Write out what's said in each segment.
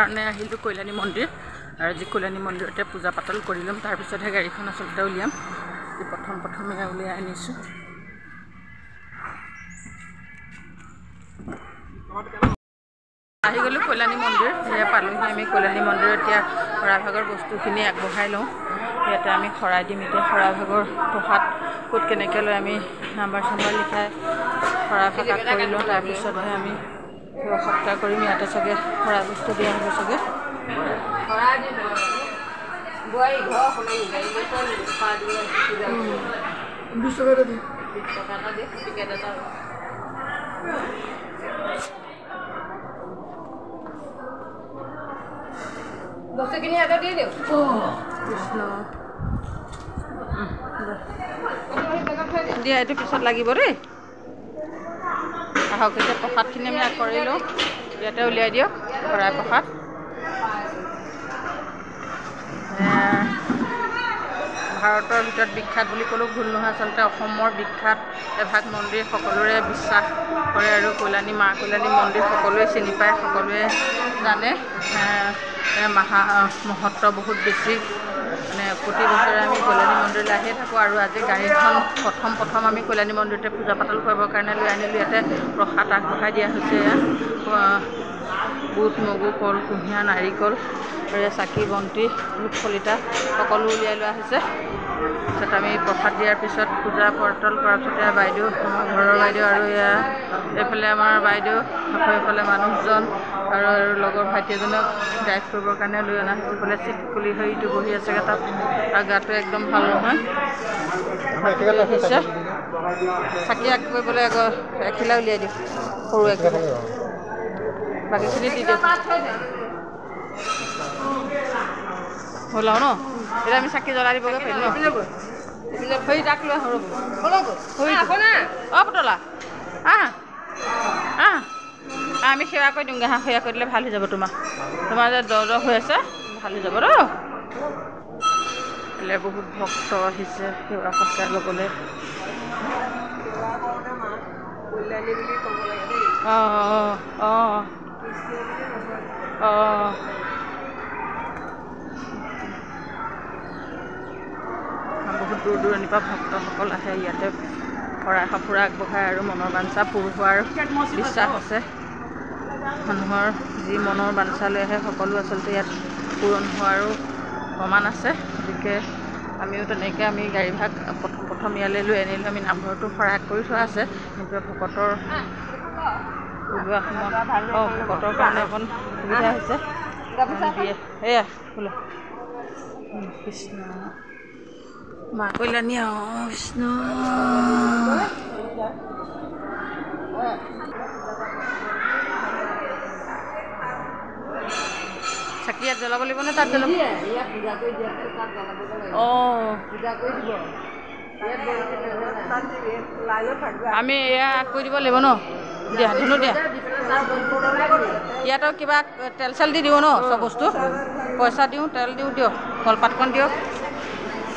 কাৰণে আহিলোঁ কল্যাণী মন্দিৰ আৰু আজি কল্যাণী মন্দিৰতে পূজা পাতল কৰি ল'ম তাৰপিছতহে গাড়ীখন আচলতে উলিয়াম প্ৰথমে উলিয়াই আনিছোঁ আহি গ'লোঁ কল্যাণী মন্দিৰ সেয়া পালোঁহি আমি কল্যাণী মন্দিৰ এতিয়া শৰাইভাগৰ বস্তুখিনি আগবঢ়াই লওঁ ইয়াতে আমি শৰাই দিম এতিয়া শৰাইভাগৰ প্ৰসাদ ক'ত কেনেকৈ লৈ আমি নাম্বাৰ চাম্বাৰ লিখাই শৰাইভাগ কৰি লওঁ তাৰপিছতহে আমি সেৱা সৎকাৰ কৰিম ইয়াতে চাগে শৰাই বস্তু দিয়া হ'ব চাগে বস্তুখিনি হাতত দি দিওঁ কৃষ্ণ দিয়া এইটো পিছত লাগিব দেই আহক এতিয়া প্ৰসাদখিনি আমি কৰি লওঁ ইয়াতে উলিয়াই দিয়ক শৰাই প্ৰসাদ ভাৰতৰ ভিতৰত বিখ্যাত বুলি ক'লেও ভুল নহয় আচলতে অসমৰ বিখ্যাত এভাগ মন্দিৰ সকলোৰে বিশ্বাস কৰে আৰু কল্যাণী মা কল্যাণী মন্দিৰ সকলোৱে চিনি পায় সকলোৱে জানে মহত্ব বহুত বেছি মানে প্ৰতি বছৰে আমি কল্যাণী মন্দিৰলৈ আহিয়ে থাকোঁ আৰু আজি গাড়ীখন প্ৰথম আমি কল্যাণী মন্দিৰতে পূজা পাতল কৰিবৰ কাৰণে লৈ আনিলোঁ ইয়াতে প্ৰসাদ আগবঢ়াই দিয়া হৈছে বুট মগু কল কুঁহিয়াৰ নাৰিকল আৰু চাকি বন্তি ধূপ শলিতা সকলো উলিয়াই লোৱা হৈছে তাৰপিছত আমি প্ৰসাদ দিয়াৰ পিছত পূজা পাতল কৰাৰ পিছতে বাইদেউ আমাৰ ঘৰৰ বাইদেউ আৰু এইফালে আমাৰ বাইদেউ আকৌ এইফালে মানুহজন আৰু লগৰ ভাইটি এজনক ড্ৰাইভ কৰিবৰ কাৰণে লৈ অনা হৈছে বোলে চিট খুলি হেৰিটো বহি আছেগৈ তাত আৰু গাটো একদম ভাল নহয় আহিছে চাকি আগ কৰিবলৈ আকৌ এখিলা উলিয়াই দিওঁ সৰু এখিলা বাকীখিনি দি দিওঁ হ'ল আৰু ন এতিয়া আমি চাকি জ্বলাই দিবগৈ পাৰিম ন হৈ তাক লৈ সৰু পুতলা আমি সেৱা কৰি দিওঁগৈ সেৱা কৰি দিলে ভাল হৈ যাব তোমাৰ যে জ্বৰ হৈ আছে ভাল হৈ যাব ৰ এইফালে বহুত ভক্ত আহিছে সেৱা সৎকাৰ ল'বলৈ বহুত দূৰ দূৰণিৰ পৰা ভক্তসকল আহে ইয়াতে শৰাই সঁফুৰা আগবঢ়ায় আৰু মনৰ বাঞ্ছা পূৰ হোৱাৰ বিশ্বাস আছে মানুহৰ যি মনৰ বাঞ্ছা লৈ আহে সকলো আচলতে ইয়াত পূৰণ হোৱাৰো প্ৰমাণ আছে গতিকে আমিও তেনেকৈ আমি গাড়ীভাগ প্ৰথম ইয়ালৈ লৈ আনিলোঁ আমি নামঘৰটো শৰাই কৰি থোৱা আছে কিন্তু ভকতৰ ওলোৱা সময়ত ভকতৰ কাৰণে অকণ সুবিধা হৈছে এয়া বোলে কৃষ্ণ মা কল্যাণী কৃষ্ণ চাকি ইয়াত জ্বলাব লাগিব নে তাত জ্বলাব আমি এয়া কৰি দিব লাগিব ন দিয়া ধুনু দিয়া ইয়াতো কিবা তেল চেল দি দিওঁ ন চব বস্তু পইচা দিওঁ তেল দিওঁ দিয়ক কলপাতকণ দিয়ক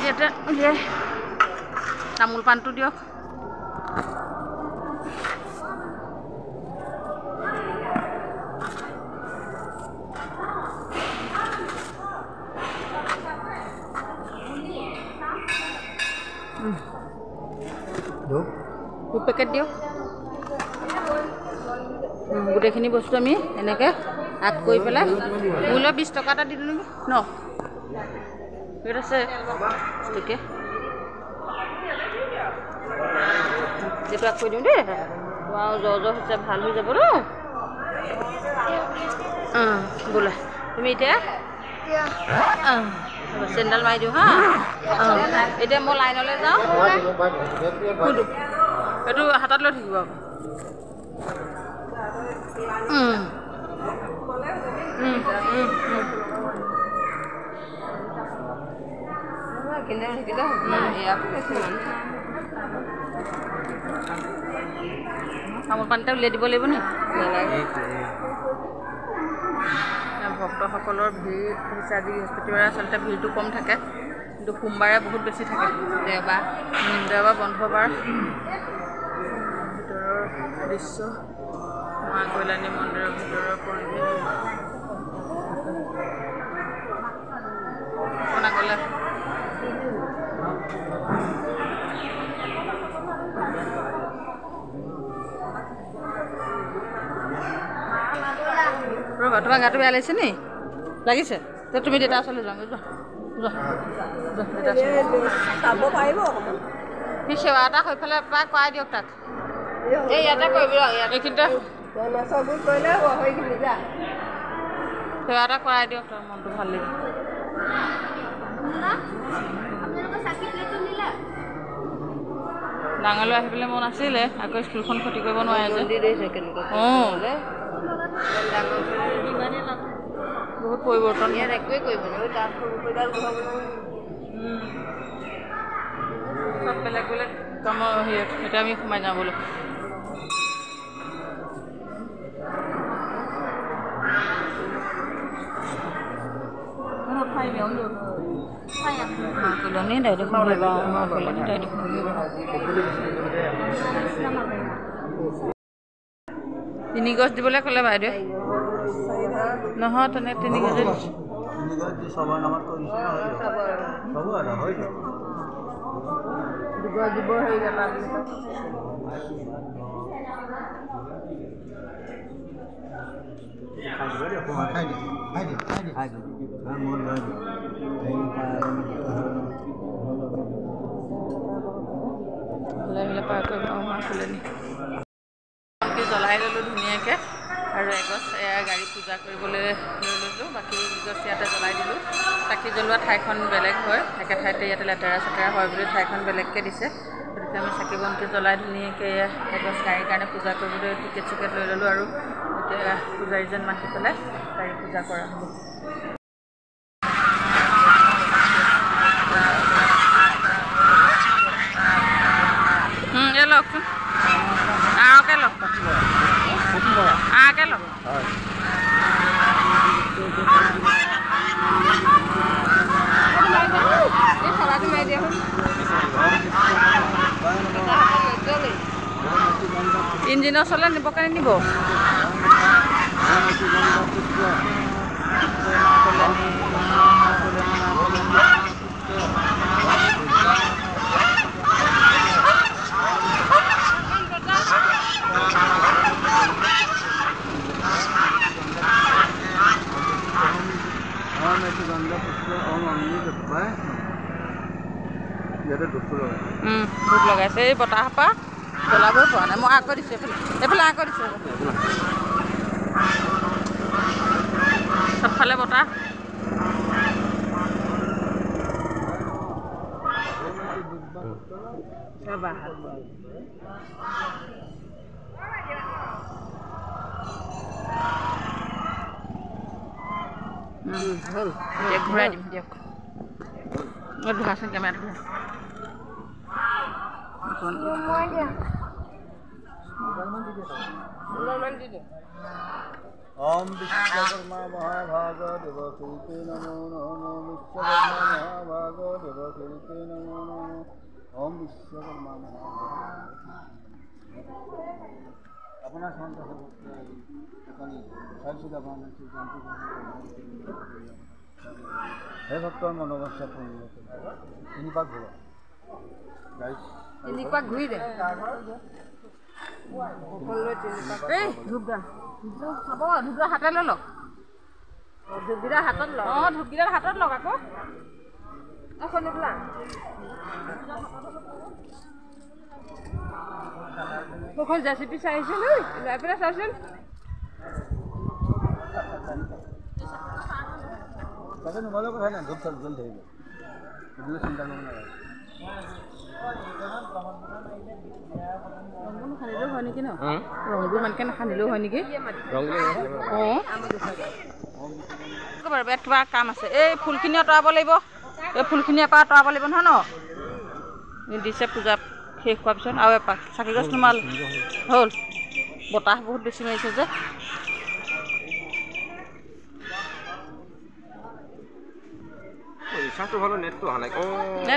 ইয়াতে উলিয়াই তামোল পাণটো দিয়ক ধূপ পেকেট দিয়ক গোটেইখিনি বস্তু আমি এনেকৈ আগ কৰি পেলাই মূল্য 20 টকা এটা দি দিলোঁ নেকি ন ঠিক আছে বস্তুকে এইটো আগ কৰি দিওঁ দেই তোমাৰ জ্বৰ হৈছে ভাল হৈ যাব ৰ বোলা তুমি এতিয়া চেণ্ডেল মাৰি দিওঁ হা এতিয়া মই লাইনলৈ যাওঁ কোনটো এইটো হাতত লৈ থাকিব তামোল পানীটা উলিয়াই দিব লাগিব নি ভক্তসকলৰ ভিৰ হৈছে আজি বৃহস্পতিবাৰে আচলতে ভিৰটো কম থাকে কিন্তু সোমবাৰে বহুত বেছি থাকে দেওবাৰ বন্ধ বাৰ ভিতৰৰ দৃশ্য মা কল্যাণী মন্দিৰৰ ভিতৰৰ পৰিৱেশ বাৰু তোমাৰ গাটো বেয়া লাগিছে নি লাগিছে তো তুমি দেউতা ওচৰলৈ যোৱা চাব পাৰিব সি সেৱা এটা সেইফালে পৰা কৰাই দিয়ক তাক এই ইয়াতে কৰিব এইখিনিতে কৰিলে সেইখিনি যা সেৱা এটা কৰাই দিয়ক তাৰ মনটো ভাল লাগিব ডাঙৰলৈ আহিবলৈ মন আছিলে আকৌ স্কুলখন ক্ষতি কৰিব নোৱাৰে যে বহুত পৰিৱৰ্তন ইয়াত একোৱে কৰিব নোৱাৰে তাত চব বেলেগ বেলেগ কামৰ হেৰিয়ত এতিয়া আমি সোমাই যাওঁ বোলো মাকলনি ডাইৰেক্ট মাকলনি ডাইৰেক্ট তিনি গছ দিবলৈ ক'লে বাইদেউ নহয় তেনে তিনি গছ দিব হেৰি এটা পাৰ কৰিব মাকলনি জ্বলাই ল'লোঁ ধুনীয়াকৈ আৰু এগছ গাড়ী পূজা কৰিবলৈ লৈ ল'লোঁ বাকী গছ ইয়াতে জ্বলাই দিলোঁ চাকি জ্বলোৱা ঠাইখন বেলেগ হয় একে ঠাইতে ইয়াতে লেতেৰা চেতেৰা হয় বুলি ঠাইখন বেলেগকৈ দিছে গতিকে আমি চাকি বন্তি জ্বলাই ধুনীয়াকৈ এগছ গাড়ীৰ কাৰণে পূজা কৰিবলৈ টিকেট চিকেট লৈ ল'লোঁ আৰু এতিয়া পূজাৰীজন মাতি পেলাই গাড়ী পূজা কৰা হ'ব লওকচোন আকে লওক আকে লওক ইঞ্জিনৰ ওচৰলৈ নিব কাৰণে নিব ভোক লগাইছে এই বতাহৰ পৰা জ্বলাবই পৰা নাই মই আকৌ দিছোঁ এইফালে আকৌ দিছোঁ চবফালে বতাহ হ'ল এতিয়া ঘূৰাই দিম দিয়ক ধৰাচোন কেমেৰাটো ओम विश्वकर्मा महाभाग देवकीर्ते नमो नमो विश्वकर्मा महाभाग देवकीर्ते नमो नमो ओम विश्वकर्मा अपना शांत हे भक्तर मनोवांछा पूर्ण তিনি পাক ঘূৰা গাইছ তিনি পাক ঘূৰি দে এই ধূপডা খাব ধূপডা হাতে লৈ লওক ধূপকেইটা হাতত লওক ধূপকেইটা হাতত লওক আকৌ শুনি পেলা সেইখন জেচিপি চাইছিল যাই পেলাই চাইছিল তাকে নোমালেও কথা নাই ধূপ চাপ জ্বলি থাকিব এইবিলাক চিন্তা কৰিব নালাগে সানিলেও হয় নেকি ন ৰংবোৰ ইমানকৈ নাসানিলেও হয় নেকি বাৰু ইয়াত কিবা কাম আছে এই ফুলখিনি আঁতৰাব লাগিব এই ফুলখিনি এপাক আঁতৰাব লাগিব নহয় ন দিছে পূজা শেষ হোৱাৰ পিছত আৰু এপাক চাকি গছ নোমাল হ'ল বতাহ বহুত বেছি মাৰিছে যে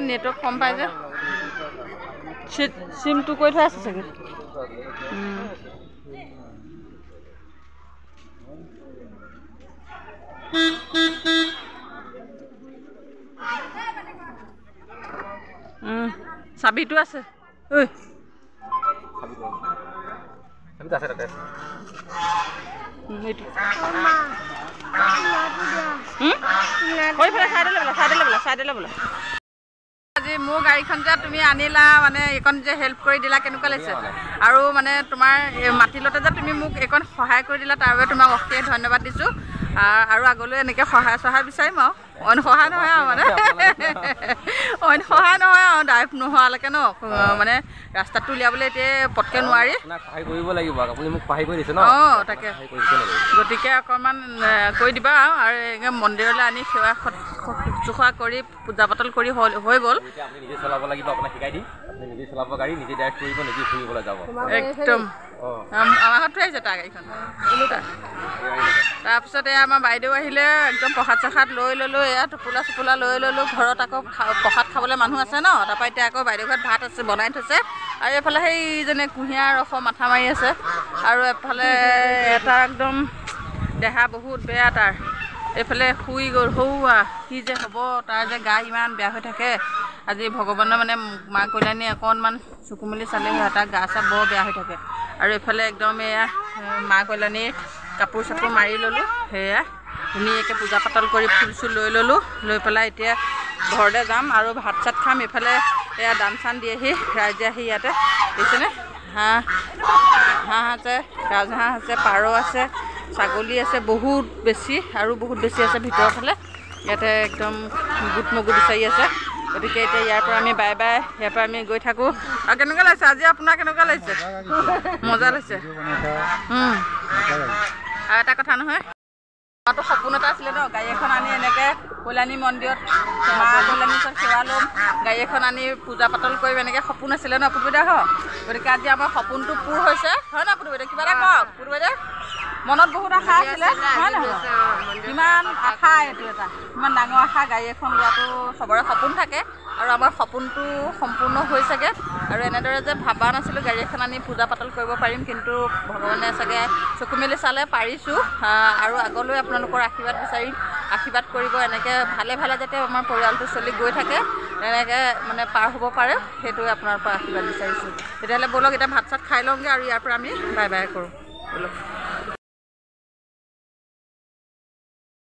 নেটৱৰ্ক কম পাই যে চিমটো কৰি থৈ আছে চাগে চাবিটো আছে ঐ আজি মোৰ গাড়ীখন যে তুমি আনিলা মানে এইখন যে হেল্প কৰি দিলা কেনেকুৱা লাগিছে আৰু মানে তোমাৰ মাতিলতে যে তুমি মোক এইখন সহায় কৰি দিলা তাৰ বাবে তোমাক অশেষ ধন্যবাদ দিছোঁ আৰু আগলৈ এনেকৈ সহায় বিচাৰিম আৰু অইন সহায় নহয় আৰু মানে অইন সহায় নহয় আৰু ড্ৰাইভ নোহোৱালৈকে ন মানে ৰাস্তাটো উলিয়াবলৈ এতিয়া পটকৈ নোৱাৰি অঁ তাকে গতিকে অকণমান কৰি দিবা আৰু এনেকৈ মন্দিৰলৈ আনি সেৱা শুশ্ৰূষা কৰি পূজা পাতল কৰি হৈ গ'ল একদম আমাৰ ঘৰত থৈ আহিছে তাৰ গাড়ীখন তাৰপিছত এয়া আমাৰ বাইদেউ আহিলে একদম প্ৰসাদ চসাদ লৈ ল'লোঁ এয়া টোপোলা চোপোলা লৈ ল'লোঁ ঘৰত আকৌ প্ৰসাদ খাবলৈ মানুহ আছে ন তাৰপৰা এতিয়া আকৌ বাইদেউ ঘৰত ভাত আছে বনাই থৈছে আৰু এইফালে সেইজনে কুঁহিয়াৰ ৰসৰ মাথা মাৰি আছে আৰু এফালে এটা একদম দেহা বহুত বেয়া তাৰ এইফালে শুই গ'ল সৌৱা কি যে হ'ব তাৰ যে গা ইমান বেয়া হৈ থাকে আজি ভগৱানৰ মানে মা কল্যাণী অকণমান চকু মেলি চালে তাৰ গা চা বৰ বেয়া হৈ থাকে আৰু এইফালে একদম এয়া মা কল্যাণীৰ কাপোৰ চাপোৰ মাৰি ল'লোঁ সেয়া ধুনীয়াকৈ পূজা পাতল কৰি ফুল চুল লৈ ল'লোঁ লৈ পেলাই এতিয়া ঘৰলৈ যাম আৰু ভাত চাত খাম এইফালে এয়া দান চান দিয়েহি ৰাইজে আহি ইয়াতে দেখিছেনে হাঁহ আছে ৰাজহাঁহ আছে পাৰ আছে ছাগলী আছে বহুত বেছি আৰু বহুত বেছি আছে ভিতৰৰ ফালে ইয়াতে একদম গোট মগু বিচাৰি আছে গতিকে এতিয়া ইয়াৰ পৰা আমি বাই বাই ইয়াৰ পৰা আমি গৈ থাকোঁ আৰু কেনেকুৱা লাগিছে আজি আপোনাৰ কেনেকুৱা লাগিছে মজা লাগিছে আৰু এটা কথা নহয় আমাৰতো সপোন এটা আছিলে ন গাড়ী এখন আনি এনেকৈ কল্যাণী মন্দিৰত মা কল্যাণীৰ ওচৰত সেৱা ল'ম গাড়ী এখন আনি পূজা পাতল কৰিম এনেকৈ সপোন আছিলে ন পুতুবাইদেউ হয় গতিকে আজি আমাৰ সপোনটো পূৰ হৈছে হয় ন পুতুবাইদেউ কিবা এটা কওক পুতুবাইদেউ মনত বহুত আশা আছিলে হয় নহয় ইমান আশা এইটো এটা ইমান ডাঙৰ আশা গাড়ী এখন লোৱাটো চবৰে সপোন থাকে আৰু আমাৰ সপোনটো সম্পূৰ্ণ হৈছেগৈ আৰু এনেদৰে যে ভাবা নাছিলোঁ গাড়ী এখন আনি পূজা পাতল কৰিব পাৰিম কিন্তু ভগৱানে চাগে চকু মেলি চালে পাৰিছোঁ আৰু আগলৈ আপোনালোকৰ আশীৰ্বাদ বিচাৰিম আশীৰ্বাদ কৰিব এনেকৈ ভালে ভালে যাতে আমাৰ পৰিয়ালটো চলি গৈ থাকে এনেকৈ মানে পাৰ হ'ব পাৰে সেইটোৱে আপোনাৰ পৰা আশীৰ্বাদ বিচাৰিছোঁ তেতিয়াহ'লে ব'লক এতিয়া ভাত চাত খাই লওঁগৈ আৰু ইয়াৰ পৰা আমি বাই বাই কৰোঁ ব'লক